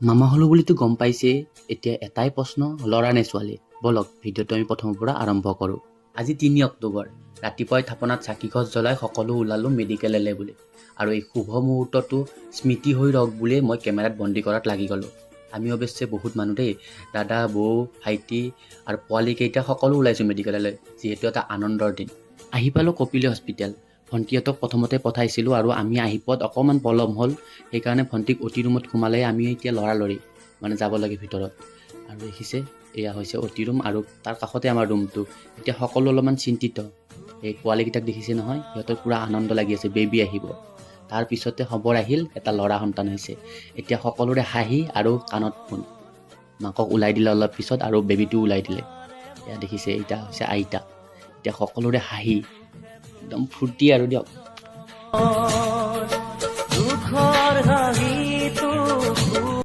মামা হলো বুলিতো গম পাইছে। এতিয়া এটাই প্ৰশ্ন, ল'ৰা নে ছোৱালী? বলক ভিডিঅ'টো আমি প্ৰথমৰ পৰা আৰম্ভ কৰোঁ। আজি ৩ অক্টোবৰ। ৰাতিপুৱাই থাপনাত চাকিগছ জ্বলাই সকলো ওলালোঁ মেডিকেললৈ বুলি। আৰু এই শুভ মুহূৰ্তটো স্মৃতি হৈ ৰওক বুলিয়ে মই কেমেৰাত বন্দী কৰাত লাগি গ'লোঁ। আমি অৱশ্যে বহুত মানুহ দেই, দাদা, বৌ, ভাইটি আৰু পোৱালীকেইটা সকলো ওলাইছোঁ মেডিকেললৈ, যিহেতু এটা আনন্দৰ দিন। আহি পালোঁ কপিলী হস্পিটেল। ভণ্টিহঁতক প্ৰথমতে পঠাইছিলোঁ আৰু আমি আহি পোৱাত অকণমান পলম হ'ল। সেইকাৰণে ভণ্টিক অ' টি ৰুমত সোমালে। আমি এতিয়া লৰালৰি যাব লাগে ভিতৰত। আৰু দেখিছে এয়া হৈছে অ' টি ৰুম আৰু তাৰ কাষতে আমাৰ ৰুমটো। এতিয়া সকলো অলপমান চিন্তিত। এই পোৱালীকেইটাক দেখিছে নহয়, সিহঁতৰ পূৰা আনন্দ লাগি আছে, বেবী আহিব। তাৰ পিছতে খবৰ আহিল এটা ল'ৰা সন্তান হৈছে। এতিয়া সকলোৰে হাঁহি আৰু কাণত ফোন। মাকক ওলাই দিলে অলপ পিছত আৰু বেবীটো ওলাই দিলে। এয়া দেখিছে, এতিয়া হৈছে আইতা। এতিয়া সকলোৰে হাঁহি, একদম ফূৰ্তি আৰু দিয়ক।